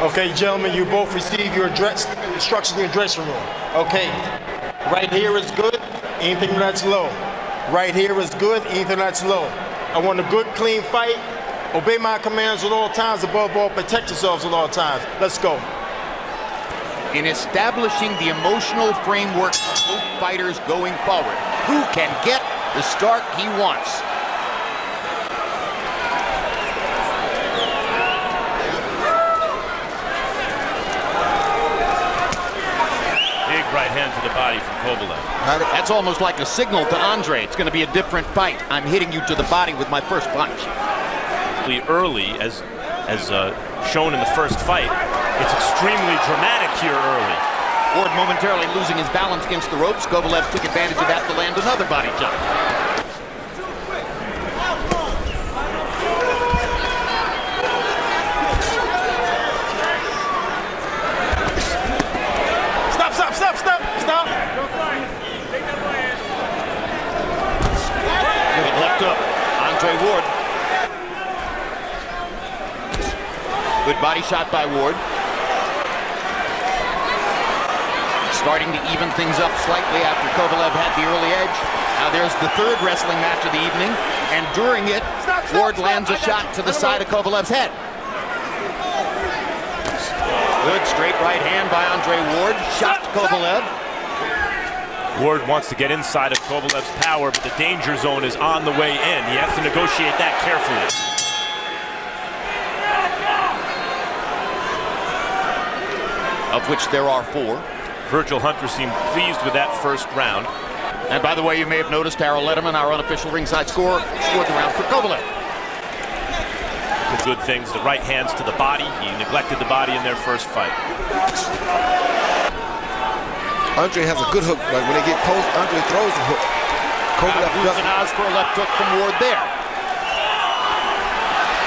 Okay, gentlemen, you both receive your instructions in your dressing room. Okay, right here is good, anything that's low. Right here is good, anything that's low. I want a good, clean fight. Obey my commands at all times. Above all, protect yourselves at all times. Let's go. In establishing the emotional framework for both fighters going forward, who can get the start he wants? Big right hand to the body from Kovalev. That's almost like a signal to Andrey. It's going to be a different fight. I'm hitting you to the body with my first punch. Early, as shown in the first fight, it's extremely dramatic here early. Ward momentarily losing his balance against the ropes. Kovalev took advantage of that to land another body shot. Stop! Good left hook, Andrey Ward. Good body shot by Ward. Starting to even things up slightly after Kovalev had the early edge. Now there's the third wrestling match of the evening, and during it, Ward lands a shot to the side of Kovalev's head. Good straight right hand by Andrey Ward. Shot to Kovalev. Ward wants to get inside of Kovalev's power, but the danger zone is on the way in. He has to negotiate that carefully. Of which there are 4. Virgil Hunter seemed pleased with that first round. And by the way, you may have noticed Harold Letterman, our unofficial ringside scorer, scored the round for Kovalev. The good things, the right hands to the body. He neglected the body in their first fight. Andrey has a good hook. Like when they get close, Andrey throws a hook. Kovalev doesn't. For a left hook from Ward there.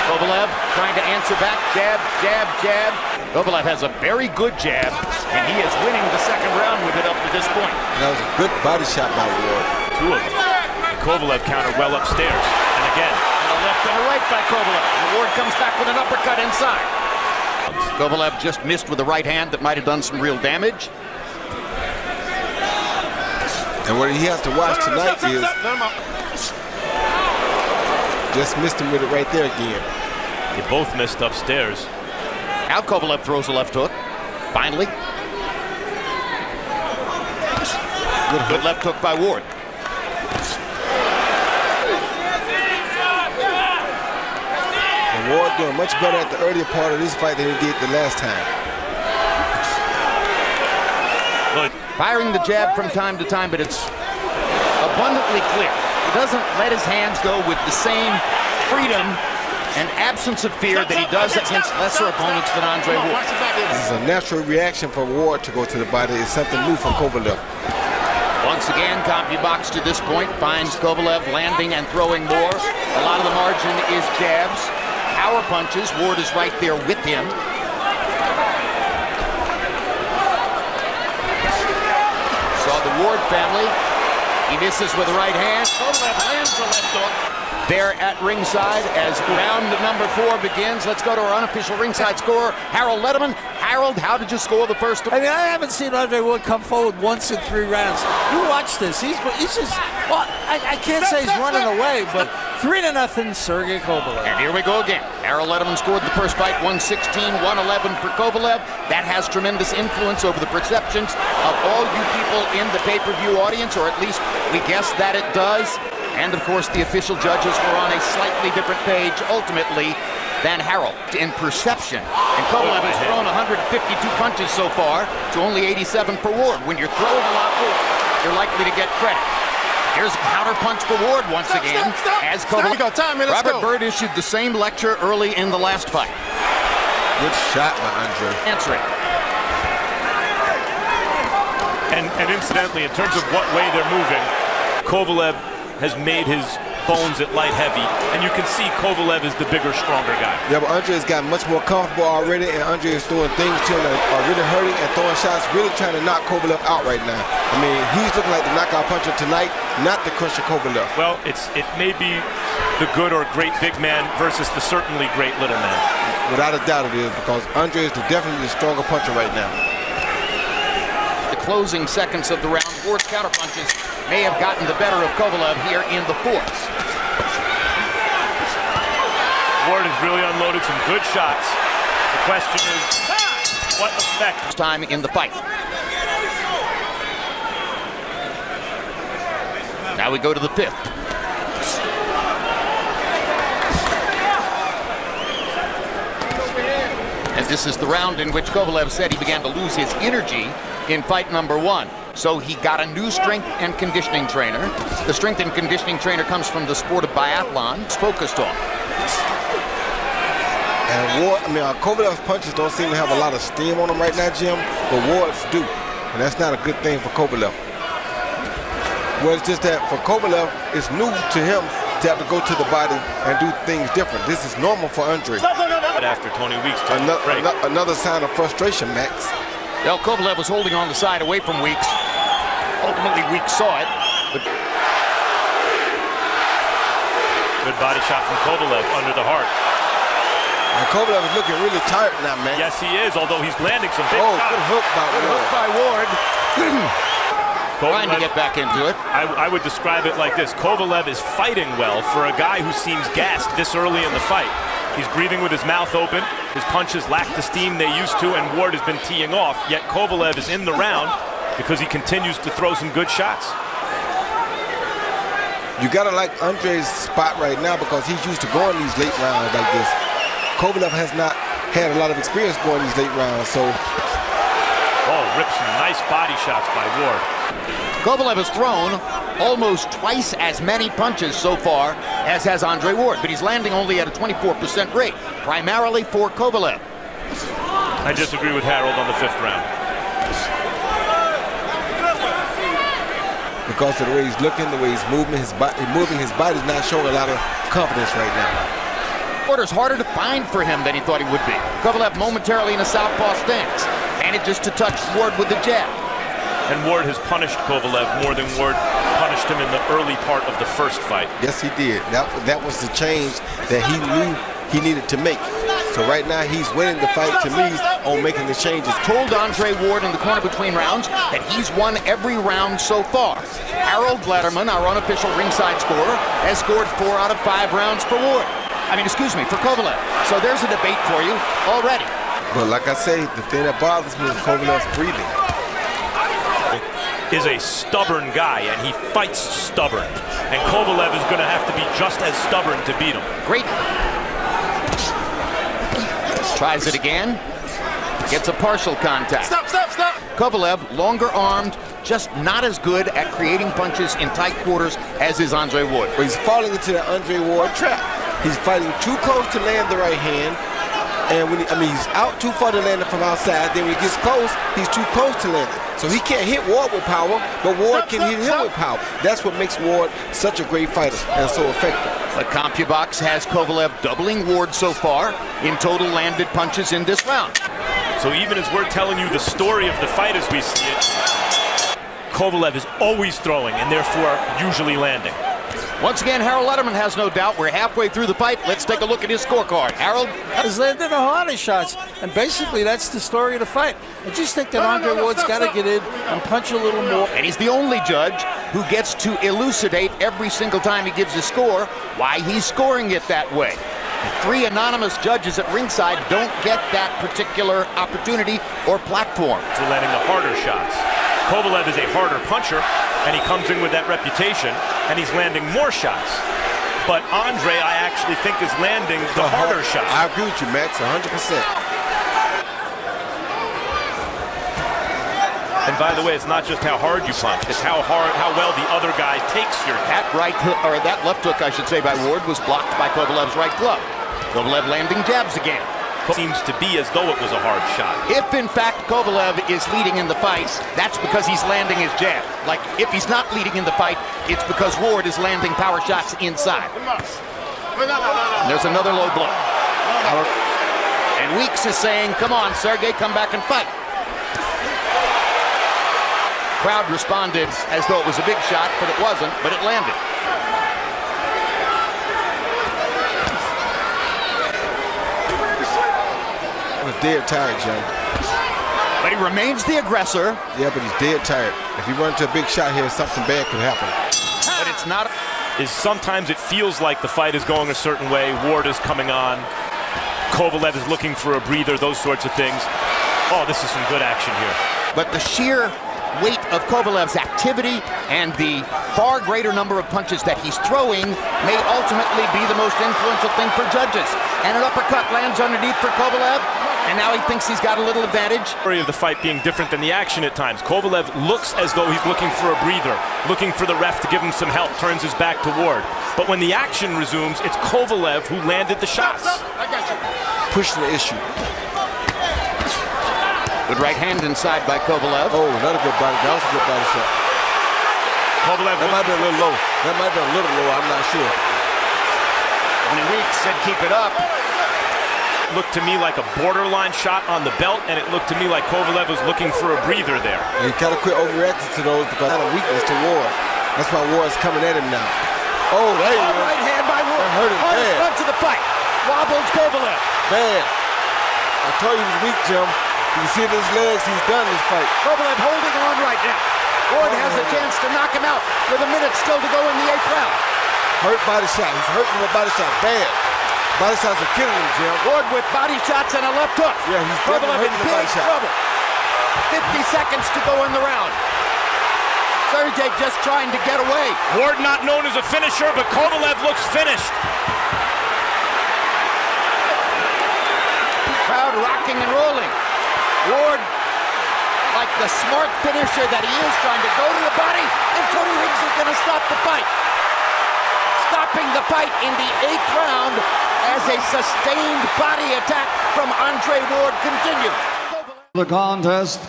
Kovalev trying to answer back. Jab, jab, jab. Kovalev has a very good jab, and he is winning the second round with it up to this point. That was a good body shot by Ward. 2 of them. The Kovalev counter well upstairs. And again. And a left and a right by Kovalev. And Ward comes back with an uppercut inside. Kovalev just missed with a right hand that might have done some real damage. And what he has to watch tonight is just missed him with it right there again. They both missed upstairs. Now Kovalev throws a left hook. Finally. Good left hook by Ward. And Ward doing much better at the earlier part of this fight than he did the last time. Good. Firing the jab from time to time, but it's abundantly clear. He doesn't let his hands go with the same freedom and absence of fear that he does against lesser opponents than Andrey Ward. This is a natural reaction for Ward to go to the body. It's something new from Kovalev. Once again, CompuBox to this point finds Kovalev landing and throwing more. A lot of the margin is jabs, power punches. Ward is right there with him. Saw the Ward family. He misses with the right hand. Kovalev lands the left hook. There at ringside as round number 4 begins. Let's go to our unofficial ringside scorer, Harold Letterman. Harold, how did you score the first 3? I mean, I haven't seen Andrey Ward come forward once in 3 rounds. You watch this. He's just, well, I can't say he's running away, but 3-0, Sergey Kovalev. And here we go again. Harold Letterman scored the first fight, 116-111 for Kovalev. That has tremendous influence over the perceptions of all you people in the pay-per-view audience, or at least we guess that it does. And of course, the official judges were on a slightly different page, ultimately, than Harold in perception. And Kovalev has thrown 152 punches so far to only 87 for Ward. When you're throwing a lot more, you're likely to get credit. Here's a counter punch for Ward once again. As Kovalev, Robert Byrd issued the same lecture early in the last fight. Good shot by Andrey. Answering. And incidentally, in terms of what way they're moving, Kovalev has made his bones at light heavy, and you can see Kovalev is the bigger, stronger guy. Yeah, but Andrey has gotten much more comfortable already, and Andrey is doing things to him that are really hurting and throwing shots, really trying to knock Kovalev out right now. I mean, he's looking like the knockout puncher tonight, not the crusher Kovalev. Well, it may be the good or great big man versus the certainly great little man. without a doubt it is, because Andrey is definitely the stronger puncher right now. The closing seconds of the round, Ward's counterpunches may have gotten the better of Kovalev here in the fourth. Ward has really unloaded some good shots. The question is, what effect? Time in the fight. Now we go to the fifth. And this is the round in which Kovalev said he began to lose his energy in fight number one. So he got a new strength and conditioning trainer. The strength and conditioning trainer comes from the sport of biathlon. It's focused on. And Ward, Kovalev's punches don't seem to have a lot of steam on them right now, Jim, but Ward's do. And that's not a good thing for Kovalev. Well, it's just that for Kovalev, it's new to him to have to go to the body and do things different. This is normal for Andrey. After 20 weeks, another sign of frustration, Max. Well, Kovalev was holding on the side away from Weeks. Ultimately, Weeks saw it. But good body shot from Kovalev under the heart. And Kovalev is looking really tired now, man. Yes, he is, although he's landing some big shots. Good hook by Ward. Hook by Ward. Trying to get back into it. I would describe it like this. Kovalev is fighting well for a guy who seems gassed this early in the fight. He's breathing with his mouth open. His punches lack the steam they used to, and Ward has been teeing off. Yet Kovalev is in the round because he continues to throw some good shots. You gotta like Andrey's spot right now because he's used to going these late rounds like this. Kovalev has not had a lot of experience going these late rounds, so. Oh, rips some nice body shots by Ward. Kovalev has thrown almost twice as many punches so far as has Andrey Ward, but he's landing only at a 24% rate, primarily for Kovalev. I disagree with Harold on the fifth round. Because of the way he's looking, the way he's moving his body's not showing a lot of confidence right now. Order's harder to find for him than he thought he would be. Kovalev momentarily in a southpaw stance, and it just to touch Ward with the jab. And Ward has punished Kovalev more than Ward punished him in the early part of the first fight. Yes, he did. That was the change that he knew he needed to make. So right now he's winning the fight to me on making the changes. Told Andrey Ward in the corner between rounds that he's won every round so far. Harold Letterman, our unofficial ringside scorer, has scored 4 out of 5 rounds for Ward. For Kovalev. So there's a debate for you already. But like I say, the thing that bothers me is Kovalev's breathing. Is a stubborn guy, and he fights stubborn. And Kovalev is going to have to be just as stubborn to beat him. Great. Tries it again. Gets a partial contact. Stop. Kovalev, longer armed, just not as good at creating punches in tight quarters as is Andrey Ward. But he's falling into the Andrey Ward trap. He's fighting too close to land the right hand. And when he's out too far to land it from outside. Then when he gets close, he's too close to land it. So he can't hit Ward with power, but Ward can hit him with power. That's what makes Ward such a great fighter and so effective. But CompuBox has Kovalev doubling Ward so far in total landed punches in this round. So even as we're telling you the story of the fight as we see it, Kovalev is always throwing and therefore usually landing. Once again, Harold Letterman has no doubt. We're halfway through the fight. Let's take a look at his scorecard. Harold? He's landing a lot of shots, and basically that's the story of the fight. I just think that Andrey Ward's got to get in and punch a little more. And he's the only judge who gets to elucidate every single time he gives a score why he's scoring it that way. The 3 anonymous judges at ringside don't get that particular opportunity or platform. For landing the harder shots. Kovalev is a harder puncher, and he comes in with that reputation, and he's landing more shots. But Andrey, I actually think, is landing the harder shots. I agree with you, Max, 100%. And by the way, it's not just how hard you punch, it's how well the other guy takes your That that left hook, I should say, by Ward was blocked by Kovalev's right glove. Kovalev landing jabs again. Seems to be as though it was a hard shot. If, in fact, Kovalev is leading in the fight, that's because he's landing his jab. Like, if he's not leading in the fight, it's because Ward is landing power shots inside. And there's another low blow. And Weeks is saying, come on, Sergey, come back and fight. Crowd responded as though it was a big shot, but it wasn't, but it landed. dead tired, Jim. But he remains the aggressor. Yeah, but he's dead tired. If he runs to a big shot here, something bad could happen. But it's not. Sometimes it feels like the fight is going a certain way. Ward is coming on. Kovalev is looking for a breather, those sorts of things. Oh, this is some good action here. But the sheer weight of Kovalev's activity and the far greater number of punches that he's throwing may ultimately be the most influential thing for judges. And an uppercut lands underneath for Kovalev, and now he thinks he's got a little advantage. Story of the fight being different than the action at times. Kovalev looks as though he's looking for a breather, looking for the ref to give him some help, turns his back to Ward. But when the action resumes, it's Kovalev who landed the shots. I got you. Pushing the issue. Good right hand inside by Kovalev. Oh, another good body. That was a good body shot. Kovalev That might be a little low. That might be a little low. I'm not sure. Only Weeks said keep it up. looked to me like a borderline shot on the belt, and it looked to me like Kovalev was looking for a breather there. And he kind of quit overreacting to those because of weakness to Ward. That's why Ward's coming at him now. Oh, there you go. Right hand by Ward. That hurt him bad. Front to the fight. Wobbles Kovalev. Bad. I told you he was weak, Jim. You can see in his legs, he's done this fight. Kovalev holding on right now. Ward has a chance to knock him out with a minute still to go in the 8th round. Hurt body shot. He's hurt from a body shot. Bad. Body shots are killing him, Jim. Ward with body shots and a left hook. Yeah, he's Kovalev in hurting the body big shot. trouble. 50 seconds to go in the round. Sergey just trying to get away. Ward not known as a finisher, but Kovalev looks finished. Crowd rocking and rolling. Ward, like the smart finisher that he is, trying to go to the body, and Tony Weeks is going to stop the fight. Stopping the fight in the 8th round as a sustained body attack from Andrey Ward continues. The contest,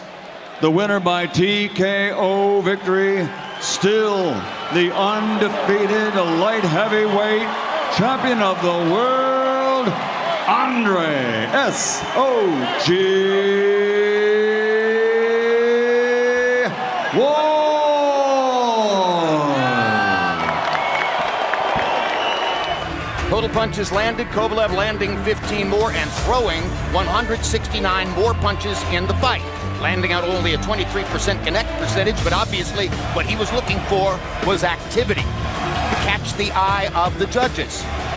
the winner by TKO victory, still the undefeated light heavyweight champion of the world, Andrey S.O.G. Ward. Total punches landed, Kovalev landing 15 more and throwing 169 more punches in the fight. Landing out only a 23% connect percentage, but obviously what he was looking for was activity. Catch the eye of the judges.